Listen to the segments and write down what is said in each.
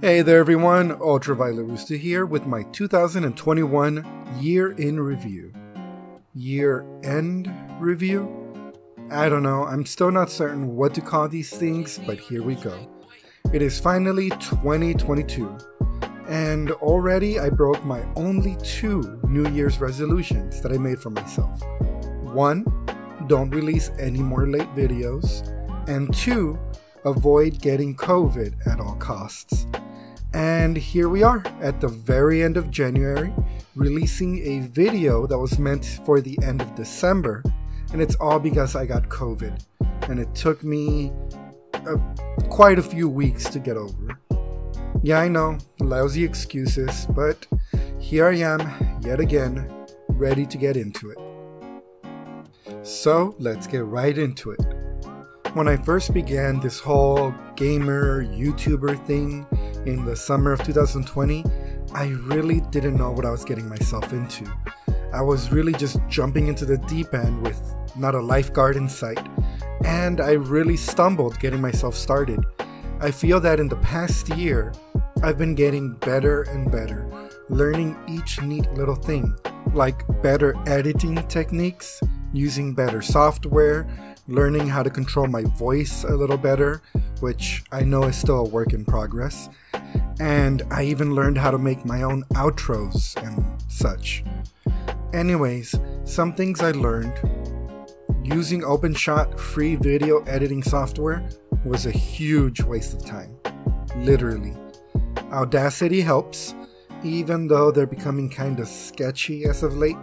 Hey there everyone, Ultraviolet Rooster here with my 2021 year in review. Year end review? I don't know, I'm still not certain what to call these things, but here we go. It is finally 2022, and already I broke my only 2 New Year's resolutions that I made for myself. 1, don't release any more late videos, and 2, avoid getting COVID at all costs. And here we are at the very end of January, releasing a video that was meant for the end of December, and it's all because I got COVID, and it took me quite a few weeks to get over. Yeah, I know, lousy excuses, but here I am, yet again, ready to get into it. So let's get right into it. When I first began this whole gamer, YouTuber thing in the summer of 2020, I really didn't know what I was getting myself into. I was really just jumping into the deep end with not a lifeguard in sight, and I really stumbled getting myself started. I feel that in the past year, I've been getting better and better, learning each neat little thing, like better editing techniques, using better software, learning how to control my voice a little better, which I know is still a work in progress, and I even learned how to make my own outros and such. Anyways, some things I learned. Using OpenShot free video editing software was a huge waste of time, literally. Audacity helps, even though they're becoming kinda sketchy as of late.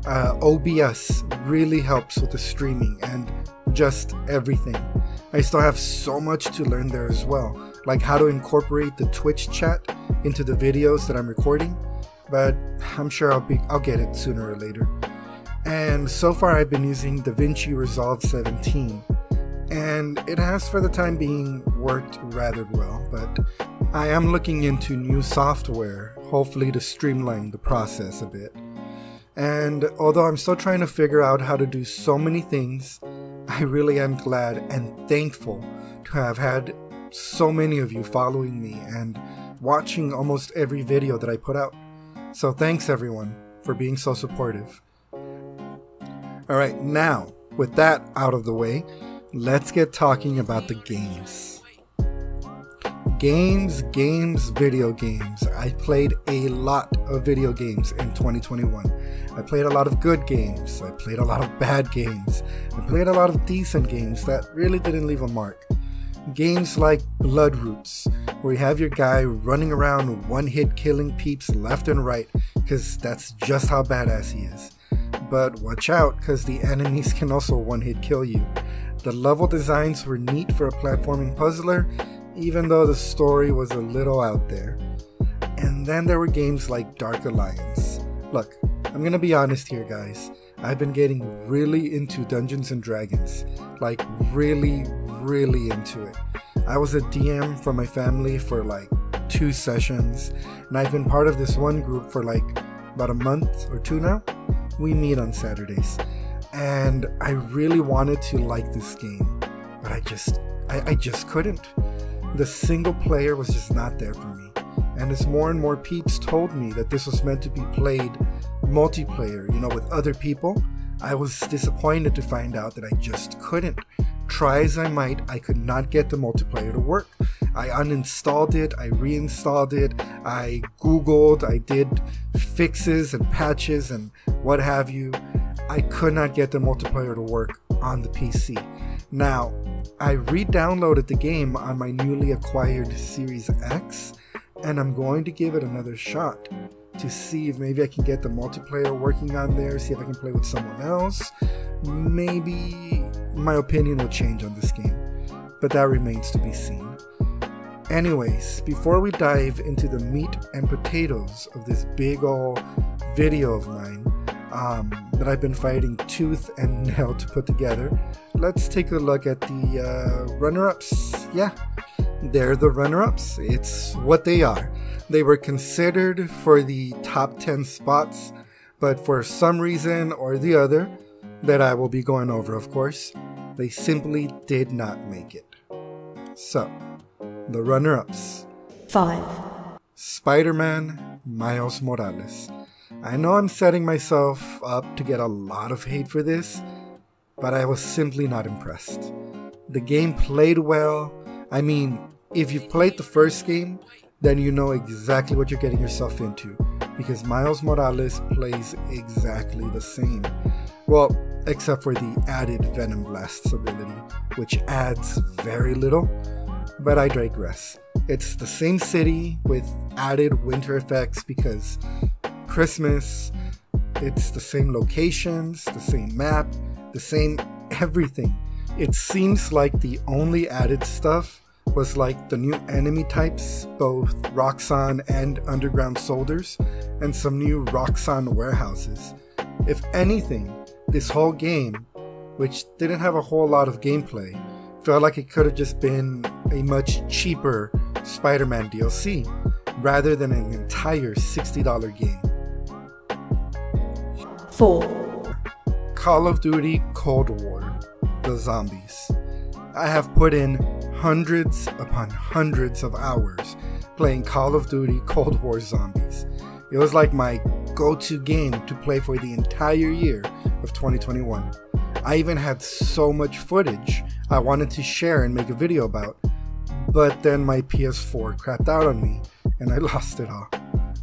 OBS really helps with the streaming and just everything. I still have so much to learn there as well, like how to incorporate the Twitch chat into the videos that I'm recording, but I'm sure I'll get it sooner or later. And so far I've been using DaVinci Resolve 17, and it has for the time being worked rather well, but I am looking into new software, hopefully to streamline the process a bit. And although I'm still trying to figure out how to do so many things, I really am glad and thankful to have had so many of you following me and watching almost every video that I put out. So thanks everyone for being so supportive. Alright, now with that out of the way, let's get talking about the games. Games, video games. I played a lot of video games in 2021. I played a lot of good games. I played a lot of bad games. I played a lot of decent games that really didn't leave a mark. Games like Bloodroots, where you have your guy running around one-hit killing peeps left and right, because that's just how badass he is. But watch out, because the enemies can also one-hit kill you. The level designs were neat for a platforming puzzler, even though the story was a little out there. And then there were games like Dark Alliance. Look, I'm gonna be honest here guys, I've been getting really into Dungeons and Dragons, like really into it. I was a DM for my family for like 2 sessions, and I've been part of this one group for like about a month or 2 now. We meet on Saturdays, and I really wanted to like this game, but I just couldn't. The single player was just not there for me, and as more and more peeps told me that this was meant to be played multiplayer, you know, with other people, I was disappointed to find out that I just couldn't. Try as I might, I could not get the multiplayer to work. I uninstalled it, I reinstalled it, I googled, I did fixes and patches and what have you. I could not get the multiplayer to work on the PC. Now, I re-downloaded the game on my newly acquired Series X, and I'm going to give it another shot to see if maybe I can get the multiplayer working on there, see if I can play with someone else. Maybe my opinion will change on this game, but that remains to be seen. Anyways, before we dive into the meat and potatoes of this big ol' video of mine, that I've been fighting tooth and nail to put together, let's take a look at the runner-ups. Yeah, they're the runner-ups. It's what they are. They were considered for the top 10 spots, but for some reason or the other, that I will be going over of course, they simply did not make it. So, the runner-ups. 5, Spider-Man Miles Morales. I know I'm setting myself up to get a lot of hate for this, but I was simply not impressed. The game played well. I mean, if you've played the first game, then you know exactly what you're getting yourself into, because Miles Morales plays exactly the same. Well, except for the added Venom Blasts ability, which adds very little, but I digress. It's the same city with added winter effects because Christmas. It's the same locations, the same map, the same everything. It seems like the only added stuff was like the new enemy types, both Roxxon and Underground Soldiers, and some new Roxxon warehouses. If anything, this whole game, which didn't have a whole lot of gameplay, felt like it could have just been a much cheaper Spider-Man DLC, rather than an entire $60 game. 4, Call of Duty Cold War, the zombies. I have put in hundreds upon hundreds of hours playing Call of Duty Cold War Zombies. It was like my go-to game to play for the entire year of 2021. I even had so much footage I wanted to share and make a video about, but then my PS4 crapped out on me and I lost it all.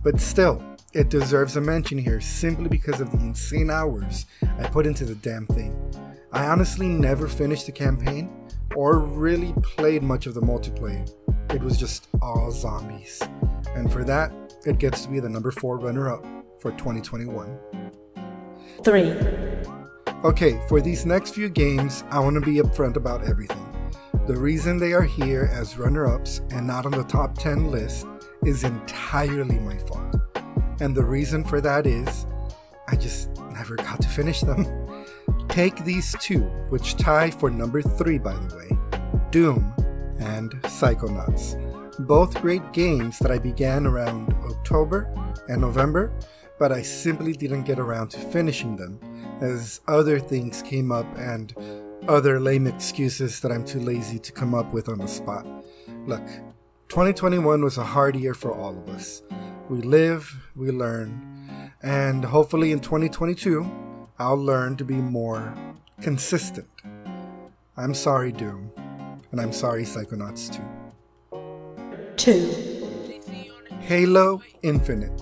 But still, it deserves a mention here simply because of the insane hours I put into the damn thing. I honestly never finished the campaign or really played much of the multiplayer. It was just all zombies. And for that, it gets to be the number 4 runner-up for 2021. 3, Okay, for these next few games, I want to be upfront about everything. The reason they are here as runner-ups and not on the top 10 list is entirely my fault. And the reason for that is, I just never got to finish them. Take these two, which tie for number 3 by the way, Doom and Psychonauts. Both great games that I began around October and November, but I simply didn't get around to finishing them, as other things came up and other lame excuses that I'm too lazy to come up with on the spot. Look, 2021 was a hard year for all of us. We live, we learn, and hopefully in 2022, I'll learn to be more consistent. I'm sorry, Doom, and I'm sorry, Psychonauts 2. 2, Halo Infinite.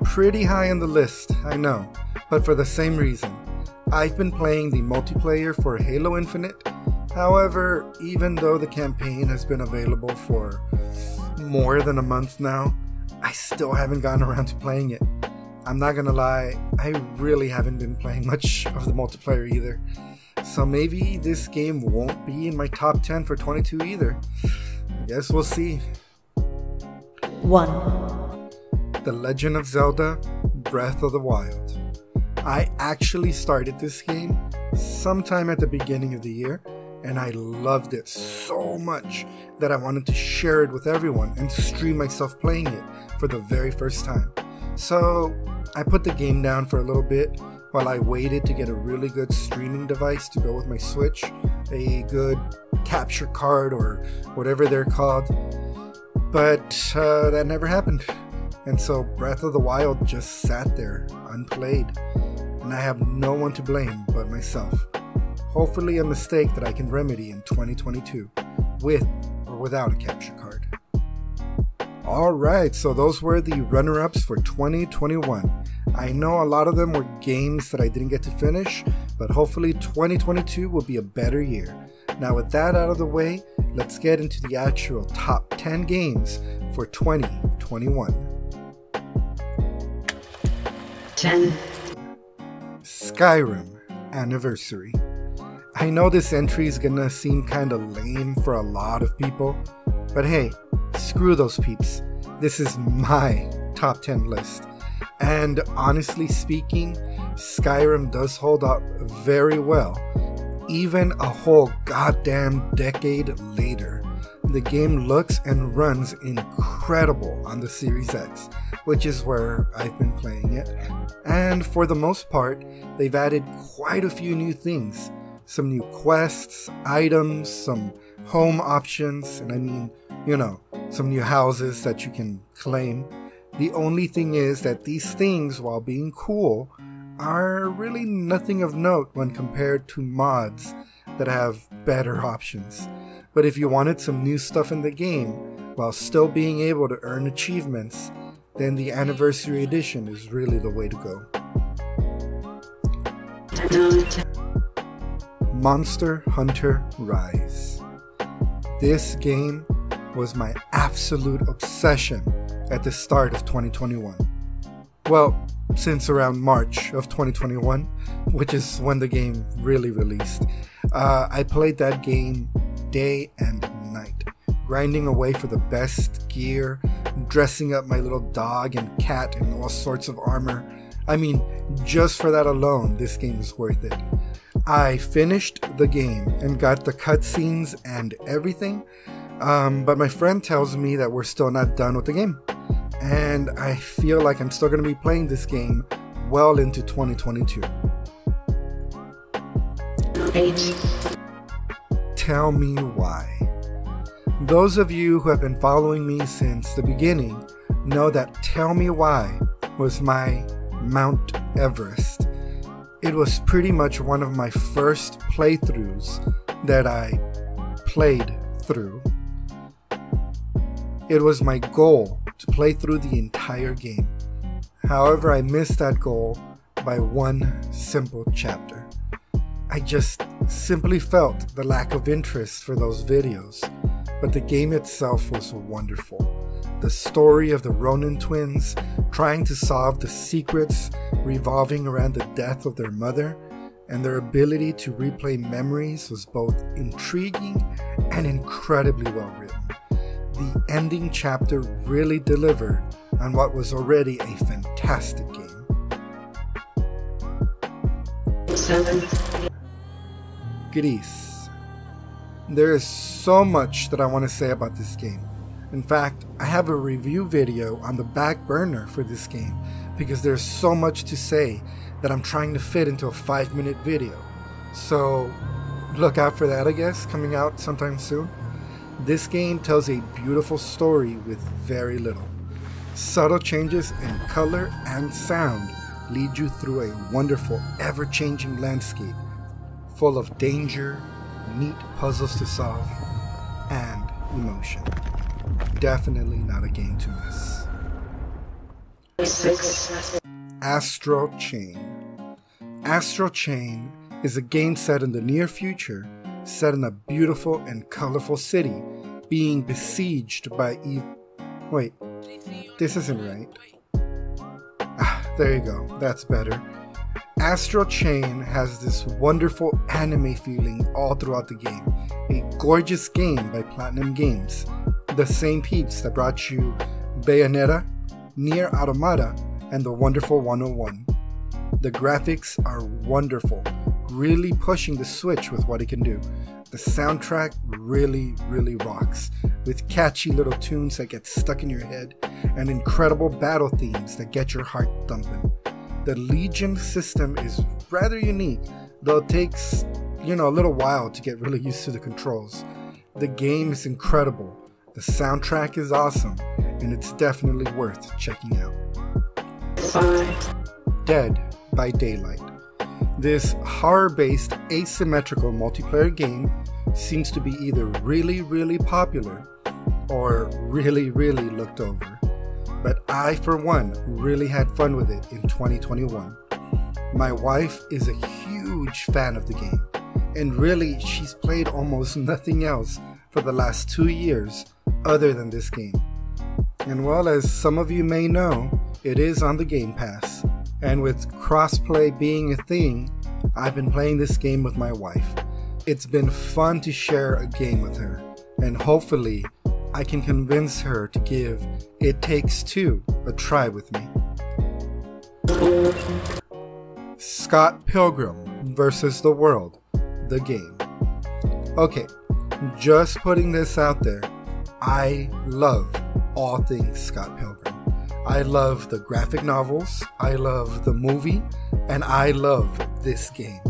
Pretty high on the list, I know, but for the same reason. I've been playing the multiplayer for Halo Infinite. However, even though the campaign has been available for more than a month now, I still haven't gotten around to playing it. I'm not gonna lie, I really haven't been playing much of the multiplayer either. So maybe this game won't be in my top 10 for 22 either. I guess we'll see. 1, The Legend of Zelda Breath of the Wild. I actually started this game sometime at the beginning of the year, and I loved it so much that I wanted to share it with everyone and stream myself playing it for the very first time. So I put the game down for a little bit while I waited to get a really good streaming device to go with my Switch, a good capture card or whatever they're called, but that never happened. And so Breath of the Wild just sat there unplayed, and I have no one to blame but myself. Hopefully a mistake that I can remedy in 2022 with or without a capture card. Alright, so those were the runner-ups for 2021. I know a lot of them were games that I didn't get to finish, but hopefully 2022 will be a better year. Now with that out of the way, let's get into the actual top 10 games for 2021. 10, Skyrim Anniversary. I know this entry is gonna seem kinda lame for a lot of people, but hey, screw those peeps. This is my top 10 list. And honestly speaking, Skyrim does hold up very well. Even a whole goddamn decade later, the game looks and runs incredible on the Series X, which is where I've been playing it. And for the most part, they've added quite a few new things. Some new quests, items, some home options, and I mean You know, some new houses that you can claim. The only thing is that these things, while being cool, are really nothing of note when compared to mods that have better options. But if you wanted some new stuff in the game, while still being able to earn achievements, then the Anniversary Edition is really the way to go. Monster Hunter Rise. This game was my absolute obsession at the start of 2021. Well, since around March of 2021, which is when the game really released. I played that game day and night, grinding away for the best gear, dressing up my little dog and cat in all sorts of armor. I mean, just for that alone, this game is worth it. I finished the game and got the cutscenes and everything, but my friend tells me that we're still not done with the game. And I feel like I'm still going to be playing this game well into 2022. 8. Tell me why. Those of you who have been following me since the beginning know that Tell Me Why was my Mount Everest. It was pretty much one of my first playthroughs that I played through. It was my goal to play through the entire game. However, I missed that goal by one simple chapter. I just simply felt the lack of interest for those videos, but the game itself was wonderful. The story of the Ronin twins trying to solve the secrets revolving around the death of their mother and their ability to replay memories was both intriguing and incredibly well written. The ending chapter really delivered on what was already a fantastic game. 7. Gris. There is so much that I want to say about this game. In fact, I have a review video on the back burner for this game because there's so much to say that I'm trying to fit into a 5-minute video. So look out for that, I guess, coming out sometime soon. This game tells a beautiful story with very little. Subtle changes in color and sound lead you through a wonderful, ever-changing landscape full of danger, neat puzzles to solve, and emotion. Definitely not a game to miss. 6. Astral Chain. Astral Chain is a game set in the near future, set in a beautiful and colorful city, being besieged by Wait, this isn't right. There you go, that's better. Astral Chain has this wonderful anime feeling all throughout the game. A gorgeous game by Platinum Games, the same peeps that brought you Bayonetta, Nier Automata, and the wonderful 101. The graphics are wonderful, really pushing the Switch with what it can do. The soundtrack really rocks, with catchy little tunes that get stuck in your head, and incredible battle themes that get your heart thumping. The Legion system is rather unique, though it takes, a little while to get really used to the controls. The game is incredible, the soundtrack is awesome, and it's definitely worth checking out. 5. Dead by Daylight. This horror-based asymmetrical multiplayer game seems to be either really popular or really looked over. But I, for one, really had fun with it in 2021. My wife is a huge fan of the game, and really she's played almost nothing else for the last 2 years other than this game. And well, as some of you may know, it is on the Game Pass, and with crossplay being a thing, I've been playing this game with my wife. It's been fun to share a game with her, and hopefully I can convince her to give It Takes Two a try with me. Scott Pilgrim vs. the World, the game. Okay, just putting this out there, I love all things Scott Pilgrim. I love the graphic novels, I love the movie, and I love this game.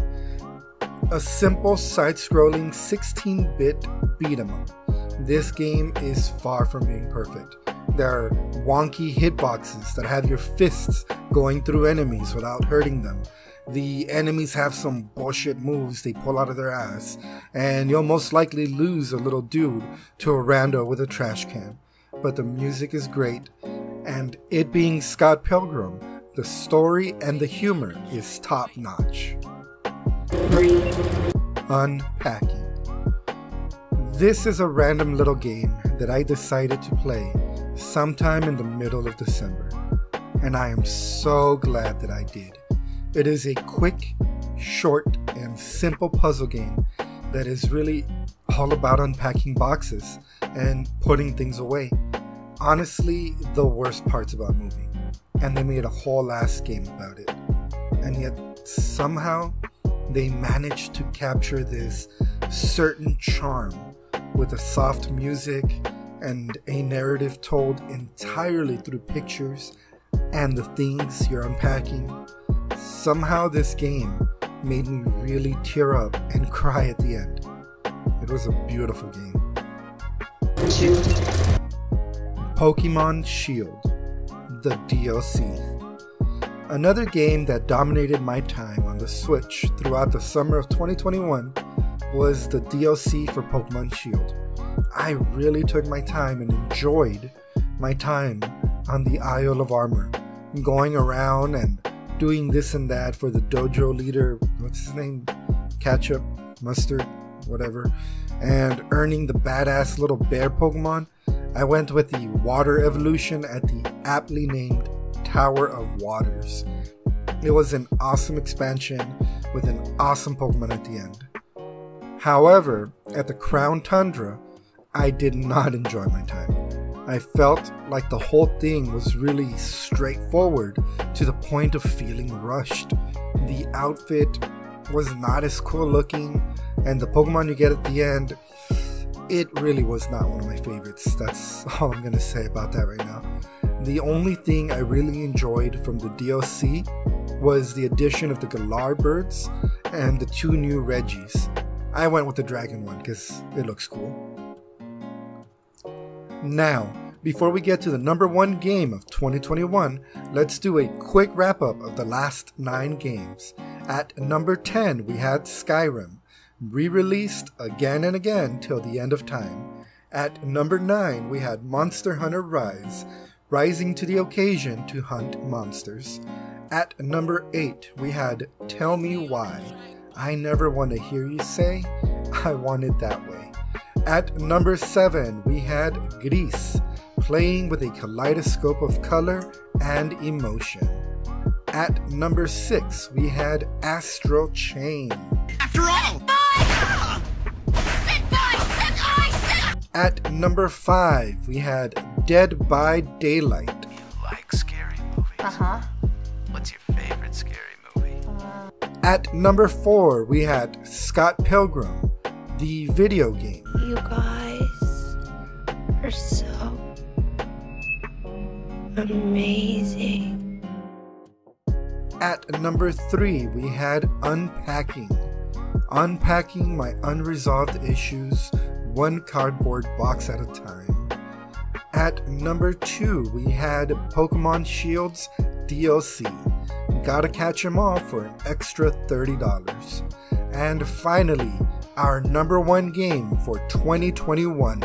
A simple side-scrolling 16-bit beat-em-up this game is far from being perfect. There are wonky hitboxes that have your fists going through enemies without hurting them. The enemies have some bullshit moves they pull out of their ass, and you'll most likely lose a little dude to a rando with a trash can. But the music is great, and it being Scott Pilgrim, the story and the humor is top notch. Unpacking. This is a random little game that I decided to play sometime in the middle of December, and I am so glad that I did. It is a quick, short, and simple puzzle game that is really all about unpacking boxes and putting things away. Honestly, the worst parts about moving, and they made a whole ass game about it. And yet, somehow, they managed to capture this certain charm with a soft music and a narrative told entirely through pictures and the things you're unpacking. Somehow this game made me really tear up and cry at the end. It was a beautiful game. Pokemon Shield, the DLC. Another game that dominated my time on the Switch throughout the summer of 2021 was the DLC for Pokemon Shield. I really took my time and enjoyed my time on the Isle of Armor, going around and doing this and that for the dojo leader, what's his name? Ketchup, mustard, whatever, and earning the badass little bear Pokemon. I went with the water evolution at the aptly named Tower of Waters. It was an awesome expansion with an awesome Pokemon at the end. However, at the Crown Tundra, I did not enjoy my time. I felt like the whole thing was really straightforward to the point of feeling rushed. The outfit was not as cool looking, and the Pokemon you get at the end, it really was not one of my favorites. That's all I'm gonna say about that right now. The only thing I really enjoyed from the DLC was the addition of the Galar birds and the 2 new Reggies. I went with the dragon one because it looks cool. Now, before we get to the number 1 game of 2021, let's do a quick wrap up of the last 9 games. At number 10, we had Skyrim, re-released again and again till the end of time. At number 9, we had Monster Hunter Rise, rising to the occasion to hunt monsters. At number 8, we had Tell Me Why. I never want to hear you say, I want it that way. At number 7, we had Gris, playing with a kaleidoscope of color and emotion. At number 6, we had Astral Chain. After all! At number 5, we had Dead by Daylight. You like scary movies? Uh-huh. What's your favorite scary movie? At number 4, we had Scott Pilgrim, the video game. You guys are so amazing. At number 3, we had Unpacking. Unpacking my unresolved issues, one cardboard box at a time. At number 2, we had Pokemon Shield's DLC. Gotta catch 'em all for an extra $30. And finally, our number 1 game for 2021.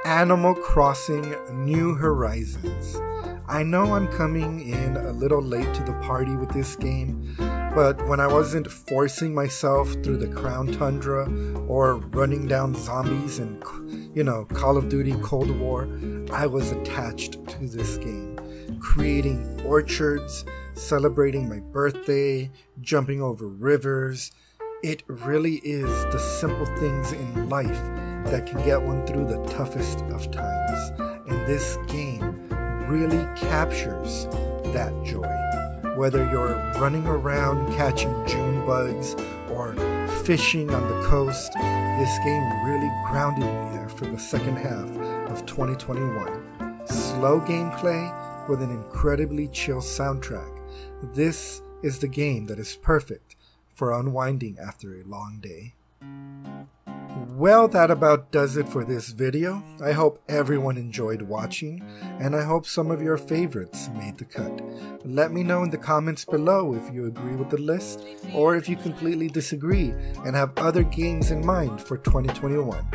Animal Crossing New Horizons. I know I'm coming in a little late to the party with this game, but when I wasn't forcing myself through the Crown Tundra or running down zombies in, Call of Duty Cold War, I was attached to this game. Creating orchards, celebrating my birthday, jumping over rivers. It really is the simple things in life that can get one through the toughest of times. And this game really captures that joy. Whether you're running around catching June bugs or fishing on the coast, this game really grounded me there for the second half of 2021. Slow gameplay, with an incredibly chill soundtrack. This is the game that is perfect for unwinding after a long day. Well, that about does it for this video. I hope everyone enjoyed watching, and I hope some of your favorites made the cut. Let me know in the comments below if you agree with the list, or if you completely disagree and have other games in mind for 2021.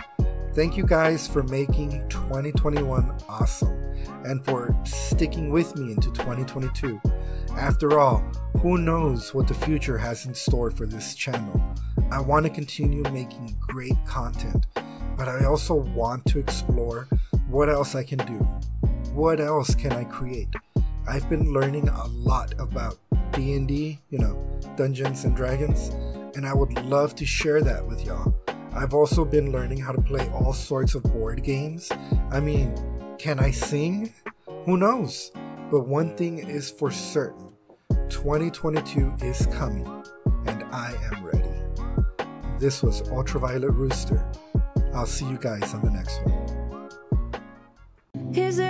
Thank you guys for making 2021 awesome, and for sticking with me into 2022. After all, who knows what the future has in store for this channel. I want to continue making great content, but I also want to explore what else I can do. What else can I create? I've been learning a lot about D&D, Dungeons and Dragons, and I would love to share that with y'all. I've also been learning how to play all sorts of board games. I mean, can I sing? Who knows? But one thing is for certain, 2022 is coming, and I am ready. This was Ultraviolet Rooster. I'll see you guys on the next one. Is there